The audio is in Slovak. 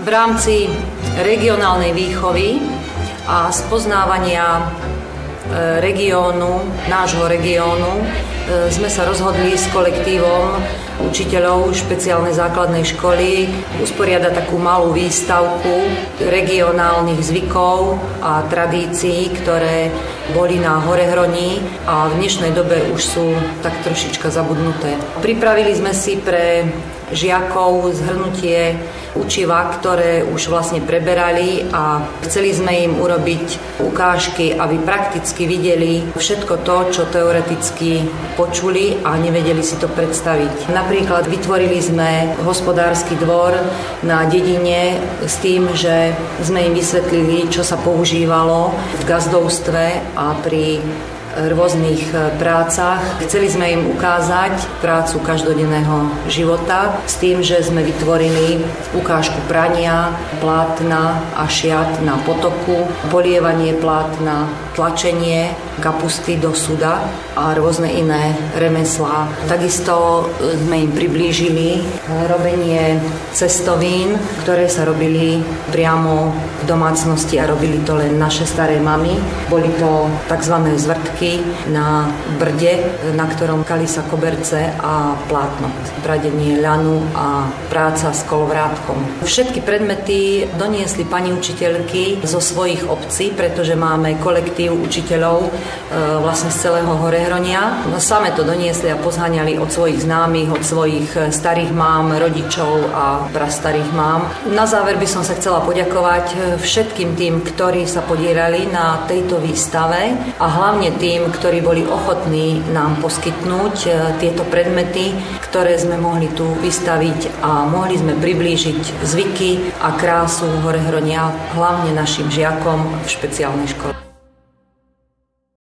V rámci regionálnej výchovy a spoznávania nášho regiónu, sme sa rozhodli s kolektívom učiteľov špeciálnej základnej školy usporiadať takú malú výstavku regionálnych zvykov a tradícií, ktoré boli na Horehroní a v dnešnej dobe už sú tak trošička zabudnuté. Pripravili sme si pre žiakov zhrnutie učiva, ktoré už vlastne preberali a chceli sme im urobiť ukážky, aby prakticky videli všetko to, čo teoreticky počuli a nevedeli si to predstaviť. Napríklad vytvorili sme hospodársky dvor na dedine s tým, že sme im vysvetlili, čo sa používalo v gazdovstve a pri rôznych prácach. Chceli sme im ukázať prácu každodenného života s tým, že sme vytvorili ukážku prania, plátna a šiat na potoku, polievanie plátna, tlačenie kapusty do suda a rôzne iné remeslá. Takisto sme im priblížili robenie cestovín, ktoré sa robili priamo v domácnosti a robili to len naše staré mamy. Boli to tzv. Zvrtky na brde, na ktorom kali sa koberce a plátno. Pradenie ľanu a práca s kolvrátkom. Všetky predmety doniesli pani učiteľky zo svojich obcí, pretože máme kolektív učiteľov vlastne z celého Horehronia. Same to doniesli a pozháňali od svojich známych, od svojich starých mám, rodičov a prastarých mám. Na záver by som sa chcela poďakovať všetkým tým, ktorí sa podierali na tejto výstave a hlavne tým, ktorí boli ochotní nám poskytnúť tieto predmety, ktoré sme mohli tu vystaviť a mohli sme priblížiť zvyky a krásu Horehronia hlavne našim žiakom v špeciálnej škole.